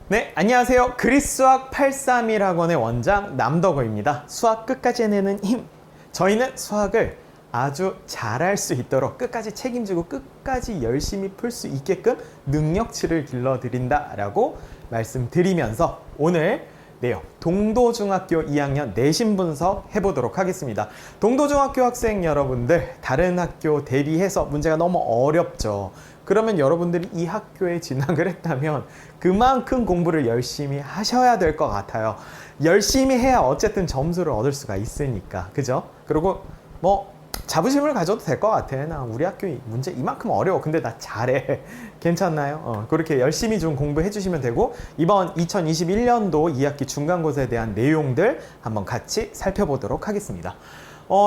네, 안녕하세요. 그리스수학 831 학원의 원장 남덕호입니다. 수학 끝까지 해내는 힘. 저희는 수학을 아주 잘할 수 있도록 끝까지 책임지고 끝까지 열심히 풀 수 있게끔 능력치를 길러드린다라고 말씀드리면서 오늘 내용 동도중학교 2학년 내신 분석 해보도록 하겠습니다. 동도중학교 학생 여러분들 다른 학교 대비해서 문제가 너무 어렵죠. 그러면 여러분들이 이 학교에 진학을 했다면 그만큼 공부를 열심히 하셔야 될 것 같아요. 열심히 해야 어쨌든 점수를 얻을 수가 있으니까. 그죠? 그리고 뭐 자부심을 가져도 될 것 같아. 나 우리 학교 문제 이만큼 어려워. 근데 나 잘해. 괜찮나요? 그렇게 열심히 좀 공부해 주시면 되고, 이번 2021년도 2학기 중간고사에 대한 내용들 한번 같이 살펴보도록 하겠습니다.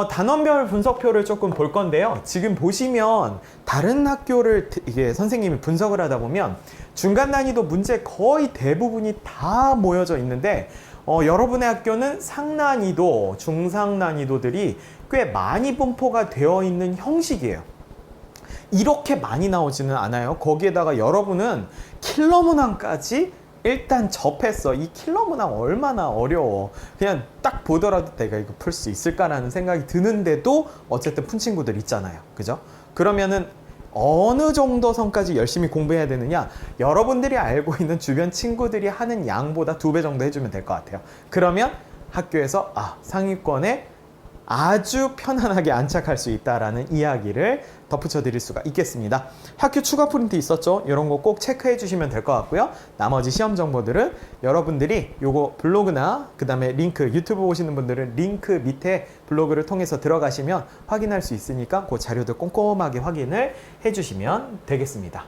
단원별 분석표를 조금 볼 건데요. 지금 보시면 다른 학교를 이게 선생님이 분석을 하다 보면 중간 난이도 문제 거의 대부분이 다 모여져 있는데 여러분의 학교는 상난이도, 중상난이도들이 꽤 많이 분포가 되어 있는 형식이에요. 이렇게 많이 나오지는 않아요. 거기에다가 여러분은 킬러 문항까지 일단 접했어. 이 킬러 문항 얼마나 어려워. 그냥 딱 보더라도 내가 이거 풀 수 있을까라는 생각이 드는데도 어쨌든 푼 친구들 있잖아요. 그죠? 그러면은 어느 정도 선까지 열심히 공부해야 되느냐? 여러분들이 알고 있는 주변 친구들이 하는 양보다 2배 정도 해주면 될 것 같아요. 그러면 학교에서 상위권에 아주 편안하게 안착할 수 있다라는 이야기를 덧붙여 드릴 수가 있겠습니다. 학교 추가 프린트 있었죠? 이런 거 꼭 체크해 주시면 될 것 같고요. 나머지 시험 정보들은 여러분들이 요거 블로그나 그 다음에 링크, 유튜브 보시는 분들은 링크 밑에 블로그를 통해서 들어가시면 확인할 수 있으니까 그 자료들 꼼꼼하게 확인을 해 주시면 되겠습니다.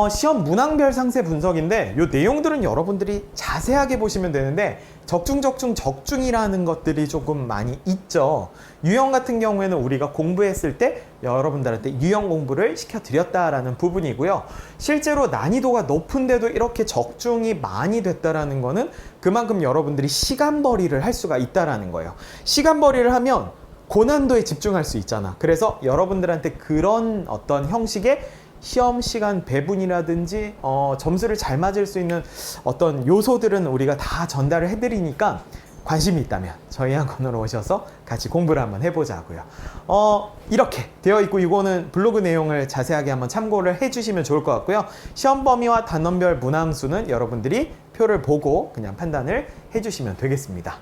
시험 문항별 상세 분석인데 이 내용들은 여러분들이 자세하게 보시면 되는데 적중이라는 것들이 조금 많이 있죠. 유형 같은 경우에는 우리가 공부했을 때 여러분들한테 유형 공부를 시켜드렸다라는 부분이고요. 실제로 난이도가 높은데도 이렇게 적중이 많이 됐다라는 거는 그만큼 여러분들이 시간벌이를 할 수가 있다라는 거예요. 시간벌이를 하면 고난도에 집중할 수 있잖아. 그래서 여러분들한테 그런 어떤 형식의 시험 시간 배분이라든지 점수를 잘 맞을 수 있는 어떤 요소들은 우리가 다 전달을 해드리니까 관심이 있다면 저희 학원으로 오셔서 같이 공부를 한번 해보자고요. 이렇게 되어 있고 이거는 블로그 내용을 자세하게 한번 참고를 해주시면 좋을 것 같고요. 시험 범위와 단원별 문항수는 여러분들이 표를 보고 그냥 판단을 해주시면 되겠습니다.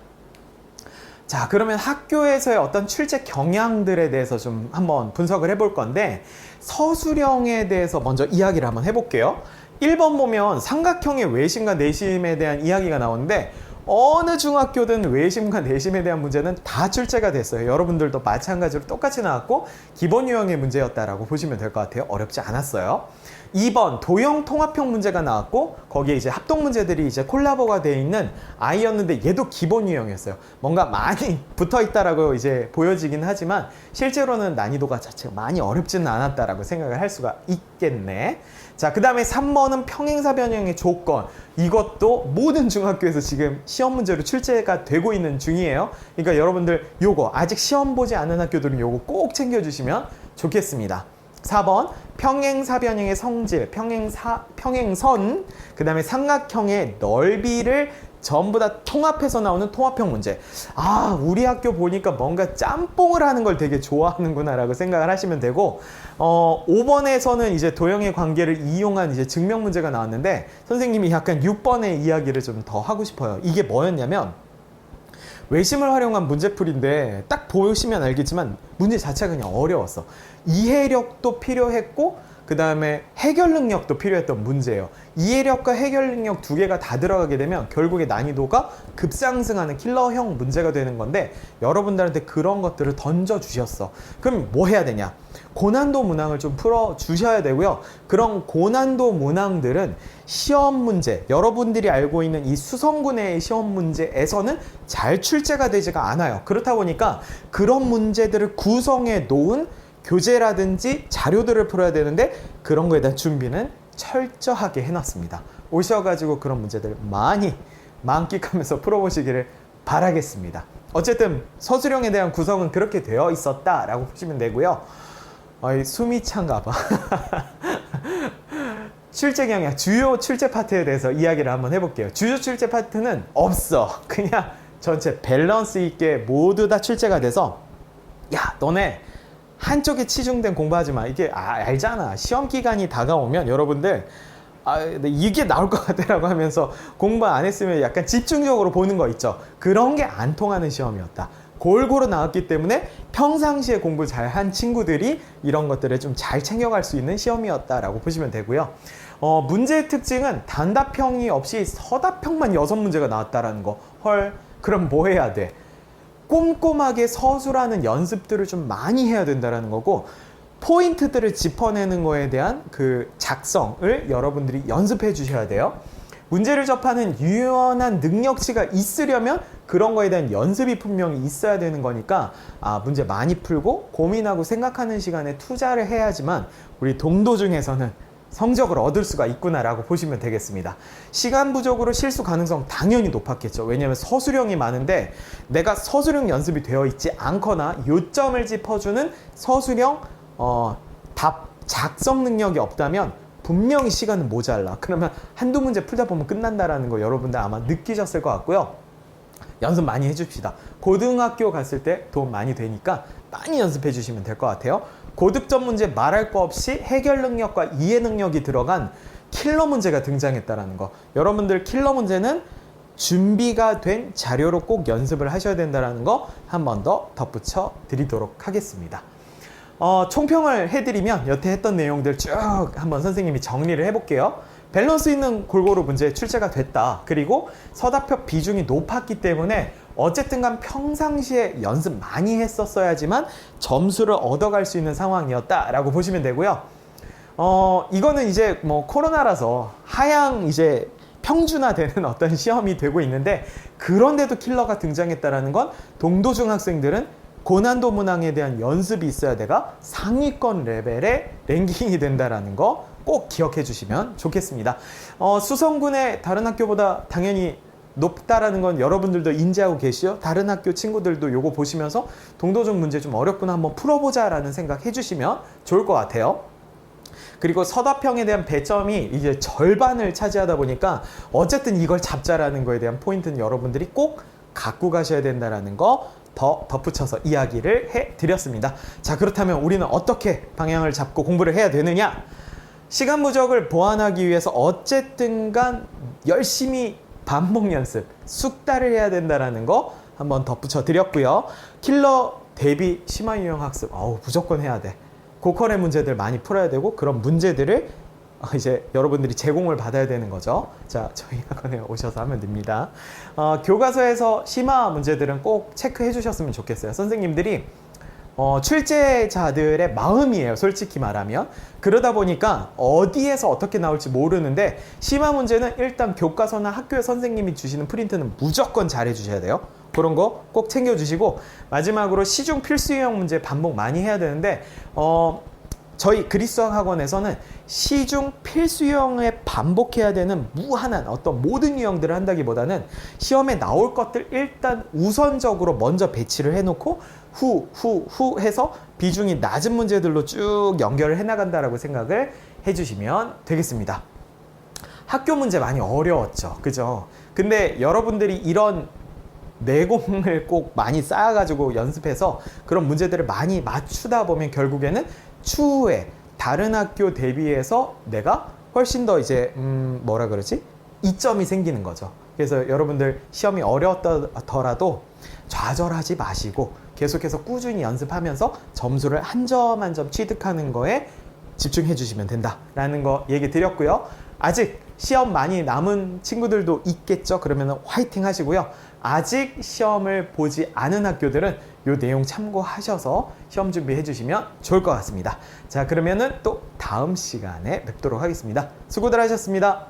자, 그러면 학교에서의 어떤 출제 경향들에 대해서 좀 한번 분석을 해볼 건데 서술형에 대해서 먼저 이야기를 한번 해볼게요. 1번 보면 삼각형의 외심과 내심에 대한 이야기가 나오는데 어느 중학교든 외심과 내심에 대한 문제는 다 출제가 됐어요. 여러분들도 마찬가지로 똑같이 나왔고 기본 유형의 문제였다라고 보시면 될 것 같아요. 어렵지 않았어요. 2번 도형 통합형 문제가 나왔고 거기에 이제 합동 문제들이 이제 콜라보가 되어 있는 아이였는데 얘도 기본 유형이었어요. 뭔가 많이 붙어 있다라고 이제 보여지긴 하지만 실제로는 난이도가 자체가 많이 어렵지는 않았다라고 생각을 할 수가 있겠네. 자, 그 다음에 3번은 평행사 변형의 조건. 이것도 모든 중학교에서 지금 시험 문제로 출제가 되고 있는 중이에요. 그러니까 여러분들 요거 아직 시험 보지 않은 학교들은 요거 꼭 챙겨주시면 좋겠습니다. 4번 평행사 변형의 성질, 평행선, 그 다음에 삼각형의 넓이를 전부 다 통합해서 나오는 통합형 문제. 우리 학교 보니까 뭔가 짬뽕을 하는 걸 되게 좋아하는구나 라고 생각을 하시면 되고 5번에서는 이제 도형의 관계를 이용한 이제 증명 문제가 나왔는데 선생님이 약간 6번의 이야기를 좀 더 하고 싶어요. 이게 뭐였냐면 외심을 활용한 문제풀이인데 딱 보시면 알겠지만 문제 자체가 그냥 어려웠어. 이해력도 필요했고 그 다음에 해결 능력도 필요했던 문제예요. 이해력과 해결 능력 2개가 다 들어가게 되면 결국에 난이도가 급상승하는 킬러형 문제가 되는 건데 여러분들한테 그런 것들을 던져주셨어. 그럼 뭐 해야 되냐? 고난도 문항을 좀 풀어주셔야 되고요. 그런 고난도 문항들은 시험 문제, 여러분들이 알고 있는 이 수성군의 시험 문제에서는 잘 출제가 되지가 않아요. 그렇다 보니까 그런 문제들을 구성해 놓은 교재라든지 자료들을 풀어야 되는데 그런 거에 대한 준비는 철저하게 해놨습니다. 오셔가지고 그런 문제들 많이 만끽하면서 풀어보시기를 바라겠습니다. 어쨌든 서술형에 대한 구성은 그렇게 되어 있었다라고 보시면 되고요. 숨이 찬가 봐. 출제 경향, 주요 출제 파트에 대해서 이야기를 한번 해볼게요. 주요 출제 파트는 없어. 그냥 전체 밸런스 있게 모두 다 출제가 돼서, 야, 너네 한쪽에 치중된 공부하지 마. 이게 알잖아. 시험 기간이 다가오면 여러분들 이게 나올 것 같다라고 하면서 공부 안 했으면 약간 집중적으로 보는 거 있죠. 그런 게 안 통하는 시험이었다. 골고루 나왔기 때문에 평상시에 공부 잘한 친구들이 이런 것들을 좀 잘 챙겨갈 수 있는 시험이었다라고 보시면 되고요. 문제의 특징은 단답형이 없이 서답형만 6문제가 나왔다라는 거. 헐, 그럼 뭐 해야 돼? 꼼꼼하게 서술하는 연습들을 좀 많이 해야 된다는 거고, 포인트들을 짚어내는 거에 대한 그 작성을 여러분들이 연습해 주셔야 돼요. 문제를 접하는 유연한 능력치가 있으려면 그런 거에 대한 연습이 분명히 있어야 되는 거니까, 문제 많이 풀고 고민하고 생각하는 시간에 투자를 해야지만 우리 동도중에서는 성적을 얻을 수가 있구나라고 보시면 되겠습니다. 시간 부족으로 실수 가능성 당연히 높았겠죠. 왜냐하면 서술형이 많은데 내가 서술형 연습이 되어 있지 않거나 요점을 짚어주는 서술형 답 작성 능력이 없다면 분명히 시간은 모자라. 그러면 한두 문제 풀다 보면 끝난다라는 거 여러분들 아마 느끼셨을 것 같고요. 연습 많이 해줍시다. 고등학교 갔을 때 도움 많이 되니까 많이 연습해 주시면 될 것 같아요. 고득점 문제 말할 거 없이 해결 능력과 이해 능력이 들어간 킬러 문제가 등장했다는 거. 여러분들 킬러 문제는 준비가 된 자료로 꼭 연습을 하셔야 된다는 거 한 번 더 덧붙여 드리도록 하겠습니다. 총평을 해드리면 여태 했던 내용들 쭉 한번 선생님이 정리를 해볼게요. 밸런스 있는 골고루 문제 출제가 됐다. 그리고 서답형 비중이 높았기 때문에 어쨌든 간 평상시에 연습 많이 했었어야지만 점수를 얻어갈 수 있는 상황이었다라고 보시면 되고요. 이거는 이제 뭐 코로나라서 하향 이제 평준화되는 어떤 시험이 되고 있는데, 그런데도 킬러가 등장했다라는 건 동도중 학생들은 고난도 문항에 대한 연습이 있어야 돼가 상위권 레벨의 랭킹이 된다라는 거 꼭 기억해 주시면 좋겠습니다. 수성군의 다른 학교보다 당연히 높다라는 건 여러분들도 인지하고 계시죠? 다른 학교 친구들도 요거 보시면서 동도중 문제 좀 어렵구나 한번 풀어보자 라는 생각 해주시면 좋을 것 같아요. 그리고 서답형에 대한 배점이 이제 절반을 차지하다 보니까 어쨌든 이걸 잡자라는 거에 대한 포인트는 여러분들이 꼭 갖고 가셔야 된다는 거 더 덧붙여서 이야기를 해드렸습니다. 자, 그렇다면 우리는 어떻게 방향을 잡고 공부를 해야 되느냐? 시간 부족을 보완하기 위해서 어쨌든 간 열심히 반복 연습, 숙달을 해야 된다는 거 한번 덧붙여 드렸고요. 킬러 대비 심화 유형 학습, 무조건 해야 돼. 고퀄의 문제들 많이 풀어야 되고, 그런 문제들을 이제 여러분들이 제공을 받아야 되는 거죠. 자, 저희 학원에 오셔서 하면 됩니다. 교과서에서 심화 문제들은 꼭 체크해 주셨으면 좋겠어요. 선생님들이 출제자들의 마음이에요, 솔직히 말하면. 그러다 보니까 어디에서 어떻게 나올지 모르는데, 심화 문제는 일단 교과서나 학교에 선생님이 주시는 프린트는 무조건 잘 해주셔야 돼요. 그런 거 꼭 챙겨주시고, 마지막으로 시중 필수 유형 문제 반복 많이 해야 되는데, 저희 그리스어학 학원에서는 시중 필수 유형에 반복해야 되는 무한한 어떤 모든 유형들을 한다기보다는 시험에 나올 것들 일단 우선적으로 먼저 배치를 해놓고 후 해서 비중이 낮은 문제들로 쭉 연결을 해나간다라고 생각을 해주시면 되겠습니다. 학교 문제 많이 어려웠죠, 그죠? 근데 여러분들이 이런 내공을 꼭 많이 쌓아가지고 연습해서 그런 문제들을 많이 맞추다 보면 결국에는 추후에 다른 학교 대비해서 내가 훨씬 더 이제 이점이 생기는 거죠. 그래서 여러분들 시험이 어려웠더라도 좌절하지 마시고 계속해서 꾸준히 연습하면서 점수를 한 점 한 점 취득하는 거에 집중해 주시면 된다라는 거 얘기 드렸고요. 아직 시험 많이 남은 친구들도 있겠죠. 그러면 화이팅 하시고요. 아직 시험을 보지 않은 학교들은 이 내용 참고하셔서 시험 준비해 주시면 좋을 것 같습니다. 자, 그러면은 또 다음 시간에 뵙도록 하겠습니다. 수고들 하셨습니다.